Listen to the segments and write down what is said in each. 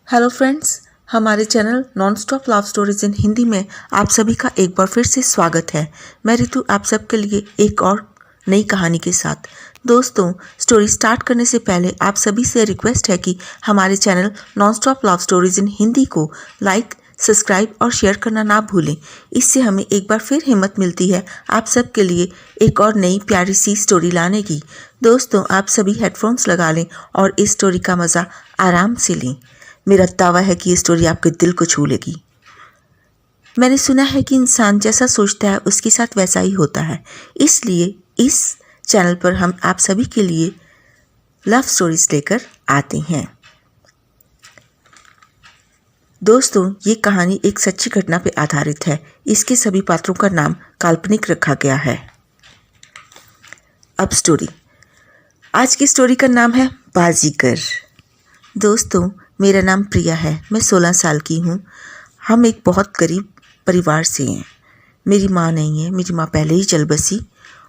Hello friends, हमारे channel non stop love stories in Hindi में आप सभी का एक बार फिर से स्वागत है। मैं ऋतु आप सबके लिए एक और नई कहानी के साथ। दोस्तों, स्टोरी स्टार्ट करने से पहले आप सभी से रिक्वेस्ट है कि हमारे channel non stop love stories in Hindi को लाइक, सब्सक्राइब और शेयर करना ना भूलें। इससे हमें एक बार फिर हिम्मत मिलती है आप सबके लिए एक और नई प्यारी सी स्टोरी लाने की। दोस्तों, आप सभी हेडफोन्स लगा लें और इस स्टोरी का मज़ा आराम से लें। मेरा दावा है कि ये स्टोरी आपके दिल को छू लेगी। मैंने सुना है कि इंसान जैसा सोचता है उसके साथ वैसा ही होता है, इसलिए इस चैनल पर हम आप सभी के लिए लव स्टोरीज लेकर आते हैं। दोस्तों, ये कहानी एक सच्ची घटना पर आधारित है। इसके सभी पात्रों का नाम काल्पनिक रखा गया है। अब स्टोरी। आज की स्टोरी का नाम है बाजीगर। दोस्तों, मेरा नाम प्रिया है। मैं 16 साल की हूँ। हम एक बहुत गरीब परिवार से हैं। मेरी माँ नहीं है, मेरी माँ पहले ही चल बसी,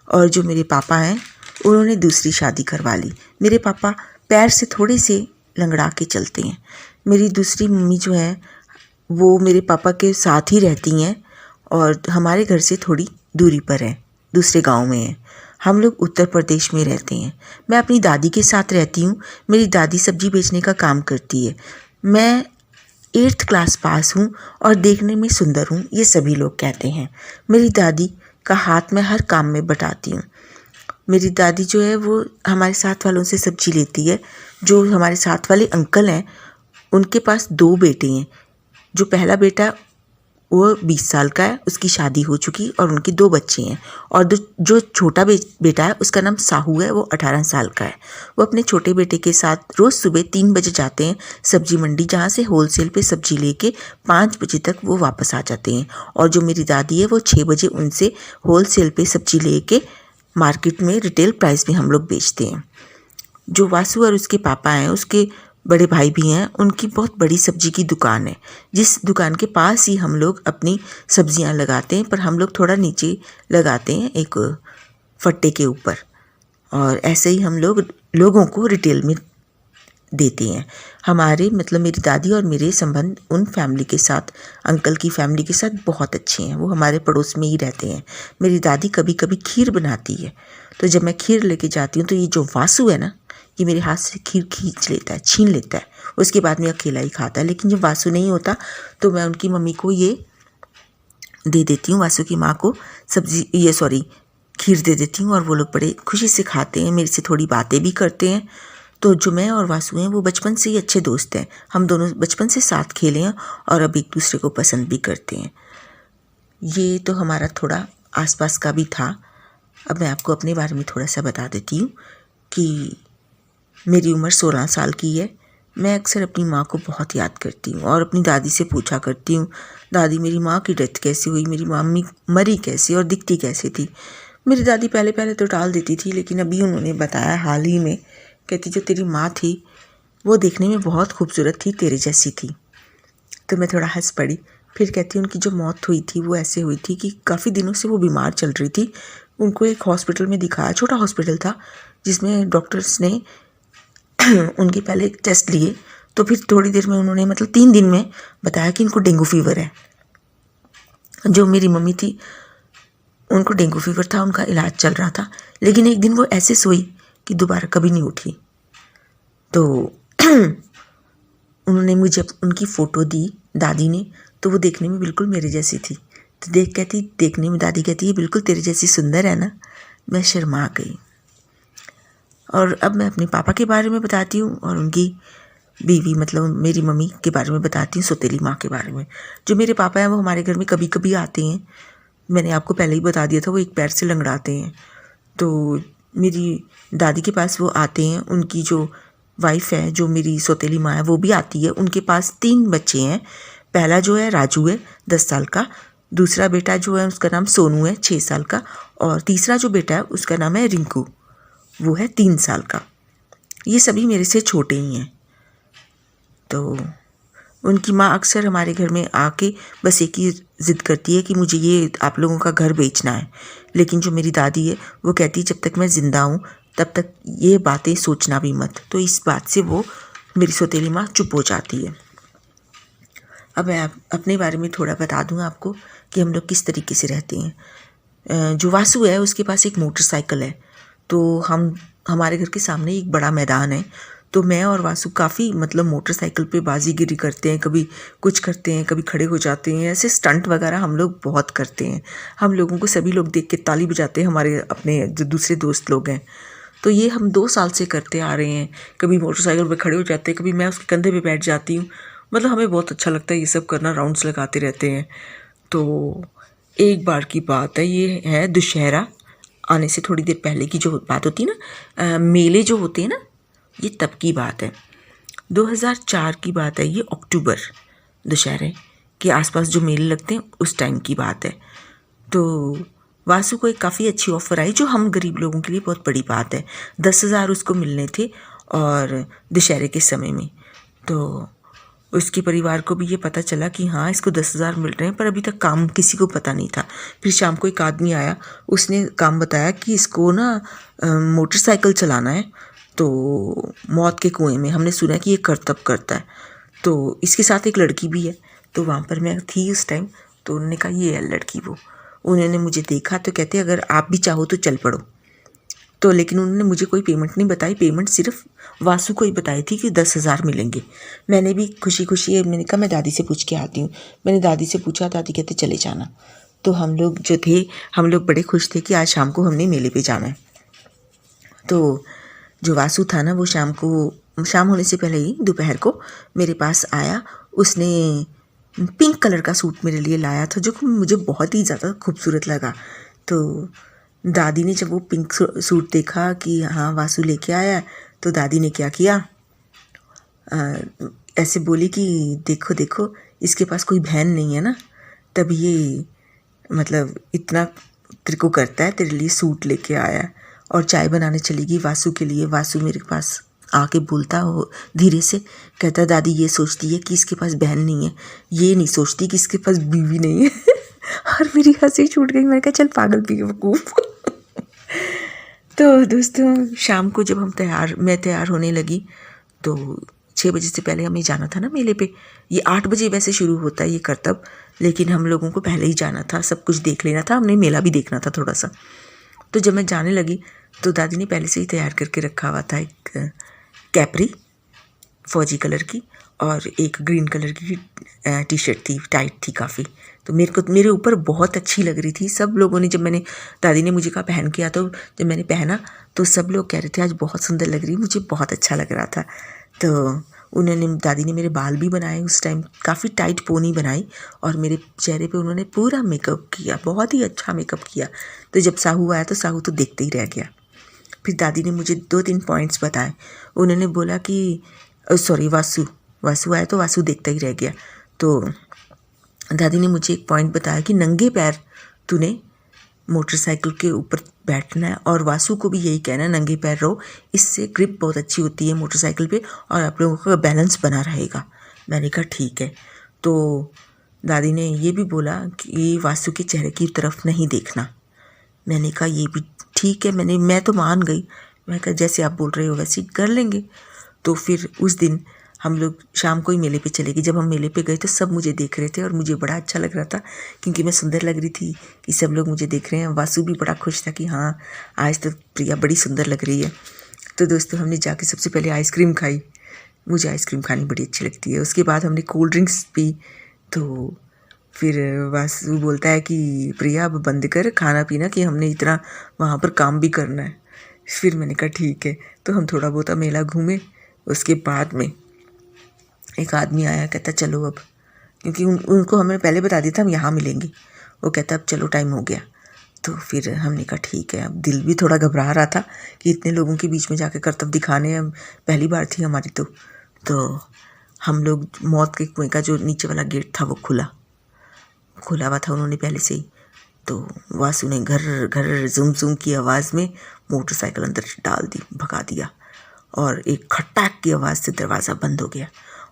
और जो मेरे पापा हैं उन्होंने दूसरी शादी करवा ली। मेरे पापा पैर से थोड़े से लंगड़ा के चलते हैं। मेरी दूसरी मम्मी जो है वो मेरे पापा के साथ ही रहती हैं और हमारे घर से थोड़ी दूरी पर है, दूसरे गांव में है। हम लोग उत्तर प्रदेश में रहते हैं। मैं अपनी दादी के साथ रहती हूँ। मेरी दादी सब्जी बेचने का काम करती है। मैं 8th क्लास पास हूँ और देखने में सुंदर हूँ, ये सभी लोग कहते हैं। मेरी दादी का हाथ मैं हर काम में बटाती हूँ। मेरी दादी जो है वो हमारे साथ वालों से सब्जी लेती है। जो हमारे साथ वाले अंकल हैं उनके पास 2 बेटे हैं। जो पहला बेटा वो 20 साल का है, उसकी शादी हो चुकी और उनके 2 बच्चे हैं। और जो छोटा बेटा है उसका नाम साहू है, वो 18 साल का है। वो अपने छोटे बेटे के साथ रोज़ सुबह 3 बजे जाते हैं सब्जी मंडी, जहाँ से होलसेल पे सब्जी लेके 5 बजे तक वो वापस आ जाते हैं। और जो मेरी दादी है वो 6 बजे उनसे होलसेल पे सब्जी लेके मार्केट में रिटेल प्राइस में हम लोग बेचते हैं। जो वासु और उसके पापा हैं, उसके बड़े भाई भी हैं, उनकी बहुत बड़ी सब्जी की दुकान है, जिस दुकान के पास ही हम लोग अपनी सब्जियां लगाते हैं। पर हम लोग थोड़ा नीचे लगाते हैं, एक फट्टे के ऊपर, और ऐसे ही हम लोग लोगों को रिटेल में देते हैं। हमारे मतलब मेरी दादी और मेरे संबंध उन फैमिली के साथ, अंकल की फैमिली के साथ बहुत अच्छे हैं। वो हमारे पड़ोस में ही रहते हैं। मेरी दादी कभी कभी खीर बनाती है, तो जब मैं खीर लेके जाती हूँ तो ये जो वासु है ना, ये मेरे हाथ से खीर खींच लेता है, छीन लेता है। उसके बाद में अकेला ही खाता है। लेकिन जब वासु नहीं होता तो मैं उनकी मम्मी को ये दे देती हूँ, वासु की माँ को खीर दे देती हूँ, और वो लोग बड़े खुशी से खाते हैं, मेरे से थोड़ी बातें भी करते हैं। तो जो मैं और वासु हैं वो बचपन से ही अच्छे दोस्त हैं। हम दोनों बचपन से साथ खेले हैं और अब एक दूसरे को पसंद भी करते हैं। ये तो हमारा थोड़ा आसपास का भी था। अब मैं आपको अपने बारे में थोड़ा सा बता देती हूँ कि मेरी उम्र 16 साल की है। मैं अक्सर अपनी माँ को बहुत याद करती हूँ और अपनी दादी से पूछा करती हूँ, दादी मेरी माँ की डेथ कैसे हुई, मेरी मम्मी मरी कैसे और दिखती कैसे थी। मेरी दादी पहले पहले तो टाल देती थी, लेकिन अभी उन्होंने बताया हाल ही में, कहती जो तेरी माँ थी वो देखने में बहुत खूबसूरत थी, तेरे जैसी थी। तो मैं थोड़ा हंस पड़ी। फिर कहती उनकी जो मौत हुई थी वो ऐसे हुई थी कि काफ़ी दिनों से वो बीमार चल रही थी। उनको एक हॉस्पिटल में दिखाया, छोटा हॉस्पिटल था, जिसमें डॉक्टर्स ने उनके पहले टेस्ट लिए, तो फिर थोड़ी देर में उन्होंने 3 दिन में बताया कि इनको डेंगू फीवर है। जो मेरी मम्मी थी उनको डेंगू फीवर था, उनका इलाज चल रहा था। लेकिन एक दिन वो ऐसे सोई कि दोबारा कभी नहीं उठी। तो उन्होंने मुझे उनकी फ़ोटो दी दादी ने, तो वो देखने में बिल्कुल मेरे जैसी थी। तो देखने में दादी कहती है बिल्कुल तेरे जैसी सुंदर है ना। मैं शर्मा गई। और अब मैं अपने पापा के बारे में बताती हूँ और उनकी बीवी मेरी मम्मी के बारे में बताती हूँ, सौतेली माँ के बारे में। जो मेरे पापा हैं वो हमारे घर में कभी कभी आते हैं। मैंने आपको पहले ही बता दिया था, वो एक पैर से लंगड़ाते हैं। तो मेरी दादी के पास वो आते हैं। उनकी जो वाइफ है, जो मेरी सौतेली माँ है, वो भी आती है। उनके पास 3 बच्चे हैं। पहला जो है राजू है, 10 साल का। दूसरा बेटा जो है उसका नाम सोनू है, 6 साल का। और तीसरा जो बेटा है उसका नाम है रिंकू, वो है 3 साल का। ये सभी मेरे से छोटे ही हैं। तो उनकी माँ अक्सर हमारे घर में आके बस एक ही ज़िद करती है कि मुझे ये आप लोगों का घर बेचना है। लेकिन जो मेरी दादी है वो कहती है जब तक मैं ज़िंदा हूँ तब तक ये बातें सोचना भी मत। तो इस बात से वो मेरी सौतेली माँ चुप हो जाती है। अब मैं अपने बारे में थोड़ा बता दूँ आपको कि हम लोग किस तरीके से रहते हैं। जो वासु है उसके पास एक मोटरसाइकिल है, तो हमारे घर के सामने एक बड़ा मैदान है, तो मैं और वासु काफ़ी मतलब मोटरसाइकिल पे बाजीगिरी करते हैं, कभी कुछ करते हैं, कभी खड़े हो जाते हैं, ऐसे स्टंट वगैरह हम लोग बहुत करते हैं। हम लोगों को सभी लोग देख के ताली बजाते हैं, हमारे अपने जो दूसरे दोस्त लोग हैं। तो ये हम 2 साल से करते आ रहे हैं। कभी मोटरसाइकिल पे खड़े हो जाते हैं, कभी मैं उसके कंधे पे बैठ जाती हूँ। मतलब हमें बहुत अच्छा लगता है ये सब करना, राउंड्स लगाते रहते हैं। तो एक बार की बात है, ये है दशहरा आने से थोड़ी देर पहले की जो बात होती है ना, मेले जो होते हैं ना, ये तब की बात है। 2004 की बात है ये, अक्टूबर दशहरे के आसपास जो मेले लगते हैं उस टाइम की बात है। तो वासु को एक काफ़ी अच्छी ऑफ़र आई, जो हम गरीब लोगों के लिए बहुत बड़ी बात है। 10,000 उसको मिलने थे और दशहरे के समय में। तो उसके परिवार को भी ये पता चला कि हाँ इसको 10,000 मिल रहे हैं, पर अभी तक काम किसी को पता नहीं था। फिर शाम को एक आदमी आया, उसने काम बताया कि इसको ना मोटरसाइकिल चलाना है, तो मौत के कुएं में। हमने सुना कि ये करतब करता है, तो इसके साथ एक लड़की भी है। तो वहाँ पर मैं थी उस टाइम, तो उन्होंने कहा ये है लड़की वो। उन्होंने मुझे देखा तो कहते अगर आप भी चाहो तो चल पड़ो। तो लेकिन उन्होंने मुझे कोई पेमेंट नहीं बताई, पेमेंट सिर्फ वासु को ही बताई थी कि 10,000 मिलेंगे। मैंने भी खुशी खुशी मैंने कहा मैं दादी से पूछ के आती हूँ। मैंने दादी से पूछा, दादी कहते चले जाना। तो हम लोग जो थे, हम लोग बड़े खुश थे कि आज शाम को हमने मेले पे जाना है। तो जो वासु था ना, वो शाम होने से पहले ही दोपहर को मेरे पास आया। उसने पिंक कलर का सूट मेरे लिए लाया था, जो मुझे बहुत ही ज़्यादा खूबसूरत लगा। तो दादी ने जब वो पिंक सूट देखा कि हाँ वासु लेके आया, तो दादी ने क्या किया, ऐसे बोली कि देखो देखो इसके पास कोई बहन नहीं है ना, तब ये मतलब इतना तेरे को करता है, तेरे लिए सूट लेके आया है। और चाय बनाने चली गई वासु के लिए। वासु मेरे पास आके बोलता हो धीरे से, कहता दादी ये सोचती है कि इसके पास बहन नहीं है, ये नहीं सोचती कि इसके पास बीवी नहीं है। और मेरी हंसी छूट गई। मैंने कहा चल पागल बेवकूफ़। तो दोस्तों शाम को जब मैं तैयार होने लगी, तो 6 बजे से पहले हमें जाना था ना मेले पे। ये 8 बजे वैसे शुरू होता है ये करतब, लेकिन हम लोगों को पहले ही जाना था, सब कुछ देख लेना था, हमने मेला भी देखना था थोड़ा सा। तो जब मैं जाने लगी तो दादी ने पहले से ही तैयार करके रखा हुआ था एक कैपरी फौजी कलर की और एक ग्रीन कलर की टी शर्ट थी, टाइट थी काफ़ी। तो मेरे ऊपर बहुत अच्छी लग रही थी। सब लोगों ने दादी ने मुझे कहा पहन के आ, तो जब मैंने पहना तो सब लोग कह रहे थे आज बहुत सुंदर लग रही है, मुझे बहुत अच्छा लग रहा था। तो दादी ने मेरे बाल भी बनाए उस टाइम, काफ़ी टाइट पोनी बनाई, और मेरे चेहरे पे उन्होंने पूरा मेकअप किया, बहुत ही अच्छा मेकअप किया। तो जब साहू आया तो साहू तो देखते ही रह गया। फिर दादी ने मुझे 2-3 पॉइंट्स बताए। उन्होंने बोला कि सॉरी वासु आया तो वासु देखता ही रह गया। तो दादी ने मुझे एक पॉइंट बताया कि नंगे पैर तूने मोटरसाइकिल के ऊपर बैठना है, और वासु को भी यही कहना है नंगे पैर रहो, इससे ग्रिप बहुत अच्छी होती है मोटरसाइकिल पे और आप लोगों का बैलेंस बना रहेगा। मैंने कहा ठीक है। तो दादी ने ये भी बोला कि वासु के चेहरे की तरफ नहीं देखना। मैंने कहा ये भी ठीक है, मैं तो मान गई। मैं कहा जैसे आप बोल रहे हो वैसे ही कर लेंगे। तो फिर उस दिन हम लोग शाम को ही मेले पे चले गए। जब हम मेले पे गए तो सब मुझे देख रहे थे और मुझे बड़ा अच्छा लग रहा था, क्योंकि मैं सुंदर लग रही थी कि सब लोग मुझे देख रहे हैं। वासु भी बड़ा खुश था कि हाँ आज तो प्रिया बड़ी सुंदर लग रही है। तो दोस्तों हमने जाके सबसे पहले आइसक्रीम खाई। मुझे आइसक्रीम खानी बड़ी अच्छी लगती है। उसके बाद हमने कोल्ड ड्रिंक्स पी। तो फिर वासु बोलता है कि प्रिया अब बंद कर खाना पीना, कि हमने इतना वहाँ पर काम भी करना है। फिर मैंने कहा ठीक है। तो हम थोड़ा बहुत मेला घूमे। उसके बाद में एक आदमी आया, कहता चलो अब, क्योंकि उनको हमने पहले बता दिया था हम यहाँ मिलेंगे। वो कहता अब चलो टाइम हो गया। तो फिर हमने कहा ठीक है। अब दिल भी थोड़ा घबरा रहा था कि इतने लोगों के बीच में जाके करतब दिखाने, पहली बार थी हमारी। तो हम लोग मौत के कुएं का जो नीचे वाला गेट था वो खुला हुआ था उन्होंने पहले से ही। तो वासु ने घर घर जुम जुम की आवाज़ में मोटरसाइकिल अंदर डाल दी, भगा दिया, और एक खटाक की आवाज़ से दरवाज़ा बंद हो गया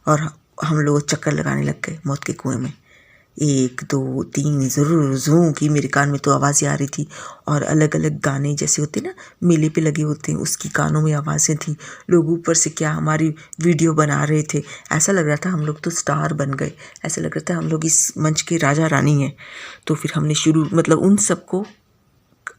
और हम लोग चक्कर लगाने लग गए मौत के कुएं में। 1 2 3 ज़रूर ज़ूं की मेरे कान में तो आवाज़ें आ रही थी। और अलग अलग गाने जैसे होते ना मेले पे लगे होते हैं, उसकी कानों में आवाज़ें थी। लोग ऊपर से क्या हमारी वीडियो बना रहे थे। ऐसा लग रहा था हम लोग तो स्टार बन गए, ऐसा लग रहा था हम लोग इस मंच के राजा रानी हैं। तो फिर हमने शुरू मतलब उन सबको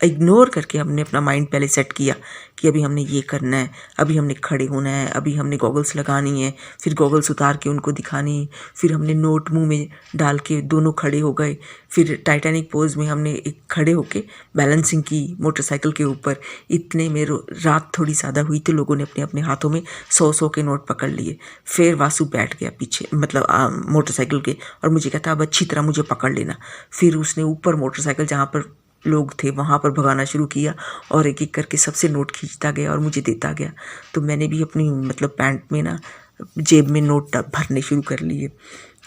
इग्नोर करके हमने अपना माइंड पहले सेट किया कि अभी हमने ये करना है, अभी हमने खड़े होना है, अभी हमने गॉगल्स लगानी है, फिर गॉगल्स उतार के उनको दिखानी है, फिर हमने नोट मुंह में डाल के दोनों खड़े हो गए। फिर टाइटैनिक पोज में हमने एक खड़े होके बैलेंसिंग की मोटरसाइकिल के ऊपर। इतने में रात थोड़ी ज़्यादा हुई तो लोगों ने अपने अपने हाथों में 100 के नोट पकड़ लिए। फिर वासु बैठ गया पीछे मतलब मोटरसाइकिल के, और मुझे कहता अब अच्छी तरह मुझे पकड़ लेना। फिर उसने ऊपर मोटरसाइकिल जहाँ पर लोग थे वहाँ पर भगाना शुरू किया और एक एक करके सबसे नोट खींचता गया और मुझे देता गया। तो मैंने भी अपनी मतलब पैंट में ना जेब में नोट भरने शुरू कर लिए।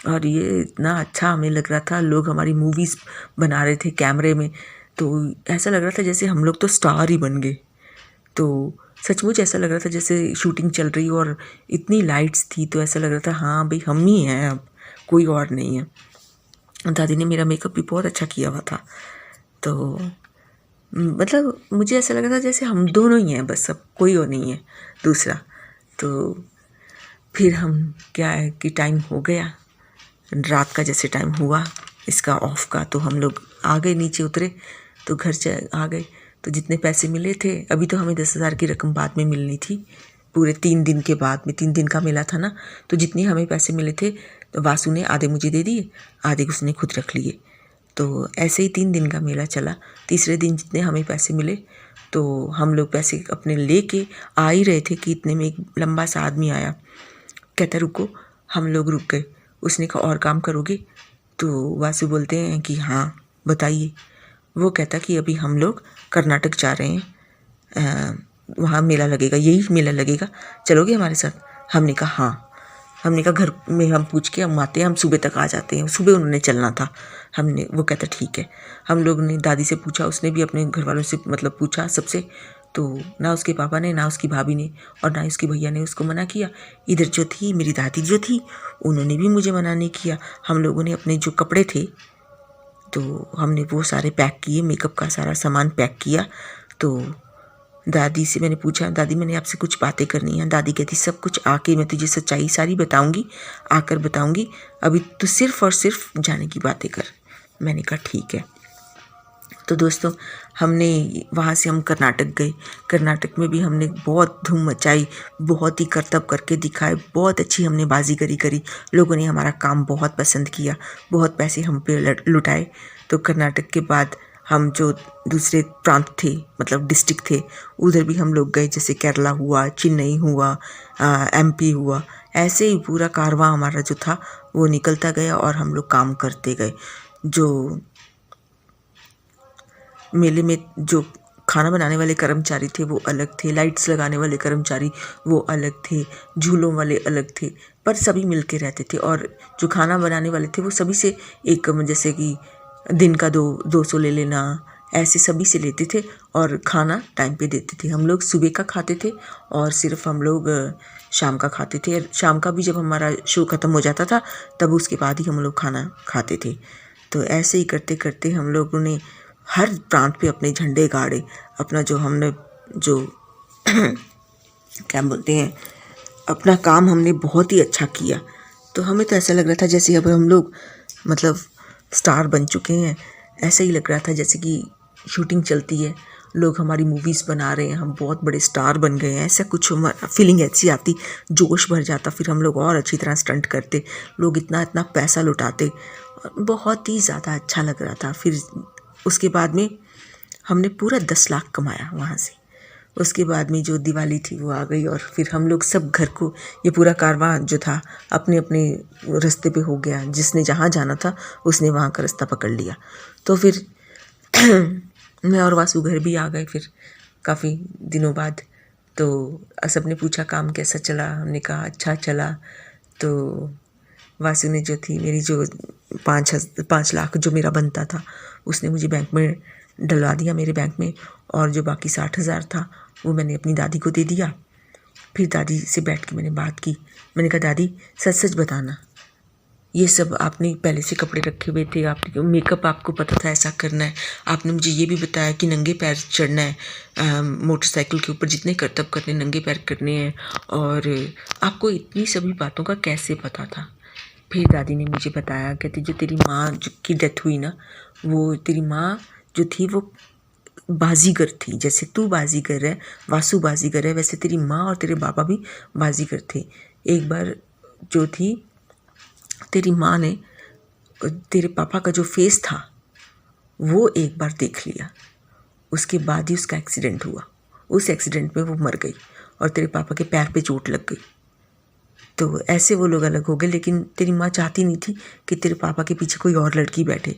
और ये इतना अच्छा हमें लग रहा था, लोग हमारी मूवीज़ बना रहे थे कैमरे में, तो ऐसा लग रहा था जैसे हम लोग तो स्टार ही बन गए। तो सचमुच ऐसा लग रहा था जैसे शूटिंग चल रही हो और इतनी लाइट्स थी, तो ऐसा लग रहा था हाँ भाई हम ही हैं, अब कोई और नहीं है। दादी ने मेरा मेकअप भी बहुत अच्छा किया हुआ था। तो मतलब मुझे ऐसा लग रहा था जैसे हम दोनों ही हैं बस, अब कोई और नहीं है दूसरा। तो फिर हम क्या है कि टाइम हो गया, रात का जैसे टाइम हुआ इसका ऑफ का, तो हम लोग आ गए, नीचे उतरे तो घर आ गए। तो जितने पैसे मिले थे, अभी तो हमें 10,000 की रकम बाद में मिलनी थी, पूरे 3 दिन के बाद में, 3 दिन का मेला था ना, तो जितने हमें पैसे मिले थे तो वासु ने आधे मुझे दे दिए, आधे उसने खुद रख लिए। तो ऐसे ही 3 दिन का मेला चला। तीसरे दिन जितने हमें पैसे मिले तो हम लोग पैसे अपने लेके आ ही रहे थे कि इतने में एक लंबा सा आदमी आया, कहता रुको। हम लोग रुक गए। उसने कहा और काम करोगे? तो वासु बोलते हैं कि हाँ बताइए। वो कहता कि अभी हम लोग कर्नाटक जा रहे हैं, वहाँ मेला लगेगा, यही मेला लगेगा, चलोगे हमारे साथ? हमने कहा हाँ। हमने कहा घर में हम पूछ के हम आते हैं, हम सुबह तक आ जाते हैं। सुबह उन्होंने चलना था। वो कहता ठीक है। हम लोग ने दादी से पूछा, उसने भी अपने घर वालों से मतलब पूछा सबसे, तो ना उसके पापा ने, ना उसकी भाभी ने और ना उसके भैया ने उसको मना किया। इधर जो थी मेरी दादी जो थी, उन्होंने भी मुझे मना नहीं किया। हम लोगों ने अपने जो कपड़े थे तो हमने वो सारे पैक किए, मेकअप का सारा सामान पैक किया। तो दादी से मैंने पूछा, दादी मैंने आपसे कुछ बातें करनी है। दादी कहती सब कुछ आके मैं तुझे सच्चाई सारी बताऊंगी, आकर बताऊंगी, अभी तो सिर्फ और सिर्फ जाने की बातें कर। मैंने कहा ठीक है। तो दोस्तों हमने वहाँ से हम कर्नाटक गए। कर्नाटक में भी हमने बहुत धूम मचाई, बहुत ही करतब करके दिखाए, बहुत अच्छी हमने बाजीगरी करी। लोगों ने हमारा काम बहुत पसंद किया, बहुत पैसे हम पे लुटाए। तो कर्नाटक के बाद हम जो दूसरे प्रांत थे मतलब डिस्ट्रिक्ट थे, उधर भी हम लोग गए, जैसे केरला हुआ, चेन्नई हुआ, एमपी हुआ। ऐसे ही पूरा कारवां हमारा जो था वो निकलता गया और हम लोग काम करते गए। जो मेले में जो खाना बनाने वाले कर्मचारी थे वो अलग थे, लाइट्स लगाने वाले कर्मचारी वो अलग थे, झूलों वाले अलग थे, पर सभी मिल के रहते थे। और जो खाना बनाने वाले थे वो सभी से एक जैसे कि दिन का 200 ले लेना, ऐसे सभी से लेते थे और खाना टाइम पे देते थे। हम लोग सुबह का खाते थे और सिर्फ हम लोग शाम का खाते थे। शाम का भी जब हमारा शो ख़त्म हो जाता था तब उसके बाद ही हम लोग खाना खाते थे। तो ऐसे ही करते करते हम लोगों ने हर प्रांत पे अपने झंडे गाड़े। अपना जो हमने जो क्या बोलते हैं, अपना काम हमने बहुत ही अच्छा किया। तो हमें तो ऐसा लग रहा था जैसे अब हम लोग मतलब स्टार बन चुके हैं। ऐसा ही लग रहा था जैसे कि शूटिंग चलती है, लोग हमारी मूवीज़ बना रहे हैं, हम बहुत बड़े स्टार बन गए हैं, ऐसा कुछ फीलिंग ऐसी आती, जोश भर जाता। फिर हम लोग और अच्छी तरह स्टंट करते, लोग इतना इतना पैसा लुटाते, बहुत ही ज़्यादा अच्छा लग रहा था। फिर उसके बाद में हमने पूरा 10 लाख कमाया वहाँ से। उसके बाद में जो दिवाली थी वो आ गई और फिर हम लोग सब घर को, ये पूरा कारवां जो था अपने अपने रास्ते पे हो गया। जिसने जहाँ जाना था उसने वहाँ का रास्ता पकड़ लिया। तो फिर मैं और वासु घर भी आ गए फिर काफ़ी दिनों बाद। तो सबने पूछा काम कैसा चला, हमने कहा अच्छा चला। तो वासु ने जो थी मेरी जो 5 लाख जो मेरा बनता था उसने मुझे बैंक में डलवा दिया, मेरे बैंक में, और जो बाकी 60,000 था वो मैंने अपनी दादी को दे दिया। फिर दादी से बैठ के मैंने बात की। मैंने कहा दादी सच सच बताना, ये सब आपने पहले से कपड़े रखे हुए थे, आपने मेकअप आपको पता था ऐसा करना है, आपने मुझे ये भी बताया कि नंगे पैर चढ़ना है मोटरसाइकिल के ऊपर, जितने करतब करने नंगे पैर करने हैं, और आपको इतनी सभी बातों का कैसे पता था। फिर दादी ने मुझे बताया, कहती जो तेरी माँ की डेथ हुई ना, वो तेरी माँ जो थी वो बाजीगर थी, जैसे तू बाजीगर है, वासु बाजीगर है, वैसे तेरी माँ और तेरे पापा भी बाजीगर थे। एक बार जो थी तेरी माँ ने तेरे पापा का जो फेस था वो एक बार देख लिया, उसके बाद ही उसका एक्सीडेंट हुआ। उस एक्सीडेंट में वो मर गई और तेरे पापा के पैर पे चोट लग गई। तो ऐसे वो लोग अलग हो गए, लेकिन तेरी माँ चाहती नहीं थी कि तेरे पापा के पीछे कोई और लड़की बैठे।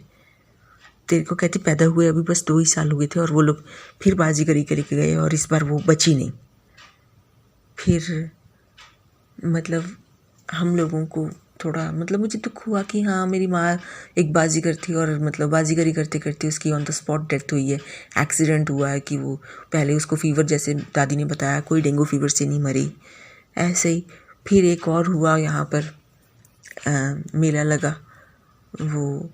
तेरे को कहती पैदा हुए अभी बस 2 ही साल हुए थे और वो लोग फिर बाजीगरी करके गए और इस बार वो बची नहीं। फिर मतलब हम लोगों को थोड़ा मतलब मुझे दुख हुआ कि हाँ मेरी माँ एक बाजीगर थी और मतलब बाजीगरी करते करते उसकी ऑन द स्पॉट डेथ हुई है। एक्सीडेंट हुआ है कि वो पहले उसको फीवर, जैसे दादी ने बताया, कोई डेंगू फीवर से नहीं मरी। ऐसे ही फिर एक और हुआ यहाँ पर मेला लगा, वो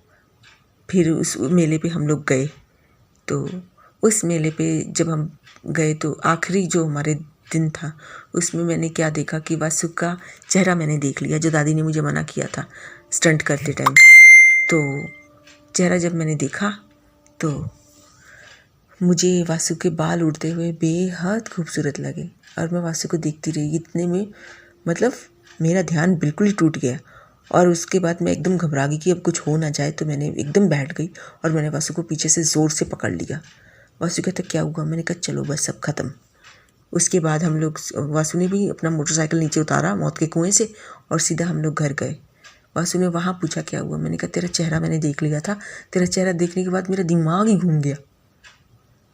फिर उस मेले पे हम लोग गए। तो उस मेले पे जब हम गए तो आखिरी जो हमारे दिन था उसमें मैंने क्या देखा कि वासु का चेहरा मैंने देख लिया, जो दादी ने मुझे मना किया था स्टंट करते टाइम। तो चेहरा जब मैंने देखा तो मुझे वासु के बाल उड़ते हुए बेहद खूबसूरत लगे और मैं वासु को देखती रही। इतने में मतलब मेरा ध्यान बिल्कुल ही टूट गया और उसके बाद मैं एकदम घबरा गई कि अब कुछ हो ना जाए। तो मैंने एकदम बैठ गई और मैंने वासु को पीछे से ज़ोर से पकड़ लिया। वासु कहता क्या हुआ? मैंने कहा चलो बस सब ख़त्म। उसके बाद हम लोग, वासु ने भी अपना मोटरसाइकिल नीचे उतारा मौत के कुएं से और सीधा हम लोग घर गए। वासु ने वहाँ पूछा क्या हुआ? मैंने कहा तेरा चेहरा मैंने देख लिया था। तेरा चेहरा देखने के बाद मेरा दिमाग ही घूम गया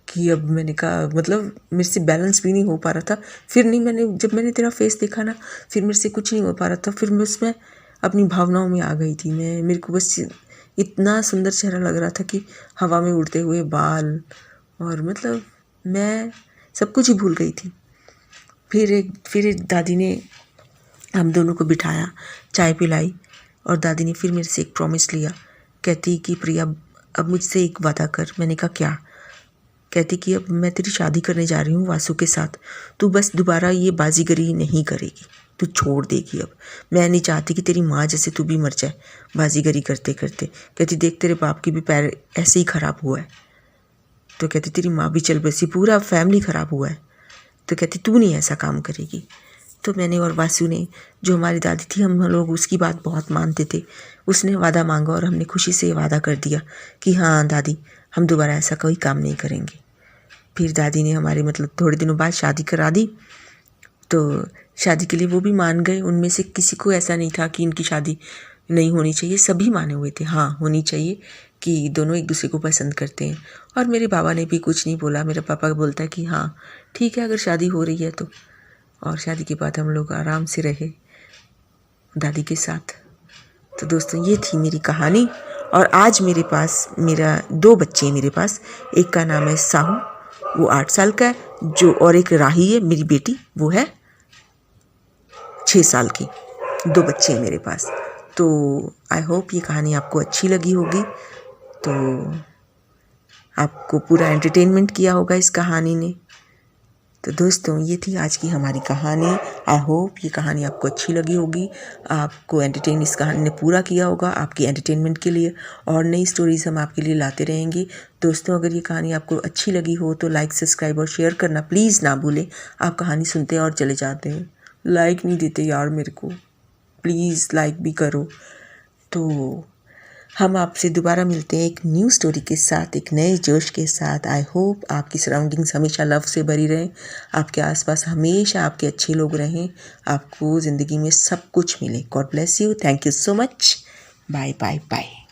कि अब मैंने कहा मतलब मेरे से बैलेंस भी नहीं हो पा रहा था। फिर नहीं, जब मैंने तेरा फेस देखा ना, फिर मेरे से कुछ नहीं हो पा रहा था। फिर मैं उसमें अपनी भावनाओं में आ गई थी। मेरे को बस इतना सुंदर चेहरा लग रहा था कि हवा में उड़ते हुए बाल, और मतलब मैं सब कुछ ही भूल गई थी। फिर दादी ने हम दोनों को बिठाया, चाय पिलाई और दादी ने फिर मेरे से एक प्रॉमिस लिया। कहती कि प्रिया अब मुझसे एक वादा कर। मैंने कहा क्या? कहती कि अब मैं तेरी शादी करने जा रही हूँ वासु के साथ, तू बस दोबारा ये बाजीगरी नहीं करेगी, तू छोड़ देगी। अब मैं नहीं चाहती कि तेरी माँ जैसे तू भी मर जाए बाजीगरी करते करते। कहती देख तेरे बाप की भी पैर ऐसे ही ख़राब हुआ है। तो कहती तेरी माँ भी चल बसी, पूरा फैमिली ख़राब हुआ है। तो कहती तू नहीं ऐसा काम करेगी। तो मैंने और वासु ने, जो हमारी दादी थी, हम लोग उसकी बात बहुत मानते थे। उसने वादा मांगा और हमने खुशी से वादा कर दिया कि हाँ दादी हम दोबारा ऐसा कोई काम नहीं करेंगे। फिर दादी ने हमारे मतलब थोड़े दिनों बाद शादी करा दी। तो शादी के लिए वो भी मान गए। उनमें से किसी को ऐसा नहीं था कि इनकी शादी नहीं होनी चाहिए, सभी माने हुए थे हाँ होनी चाहिए, कि दोनों एक दूसरे को पसंद करते हैं। और मेरे बाबा ने भी कुछ नहीं बोला। मेरा पापा बोलता है कि हाँ ठीक है अगर शादी हो रही है तो। और शादी के बाद हम लोग आराम से रहे दादी के साथ। तो दोस्तों ये थी मेरी कहानी। और आज मेरे पास 2 बच्चे हैं मेरे पास। एक का नाम है साहू, वो 8 साल का है, और एक राही है मेरी बेटी, वो है 6 साल की। 2 बच्चे हैं मेरे पास। तो आई होप ये कहानी आपको अच्छी लगी होगी। तो आपको पूरा एंटरटेनमेंट किया होगा इस कहानी ने। तो दोस्तों ये थी आज की हमारी कहानी। आई होप ये कहानी आपको अच्छी लगी होगी, आपको एंटरटेन इस कहानी ने पूरा किया होगा आपकी एंटरटेनमेंट के लिए। और नई स्टोरीज़ हम आपके लिए लाते रहेंगे। दोस्तों अगर ये कहानी आपको अच्छी लगी हो तो लाइक, सब्सक्राइब और शेयर करना प्लीज़ ना भूलें। आप कहानी सुनते हैं और चले जाते हैं, लाइक नहीं देते यार मेरे को, प्लीज़ लाइक भी करो। तो हम आपसे दोबारा मिलते हैं एक न्यू स्टोरी के साथ, एक नए जोश के साथ। आई होप आपकी सराउंडिंग्स हमेशा लव से भरी रहें, आपके आसपास हमेशा आपके अच्छे लोग रहें, आपको ज़िंदगी में सब कुछ मिले। God bless you. Thank you so much. Bye bye bye.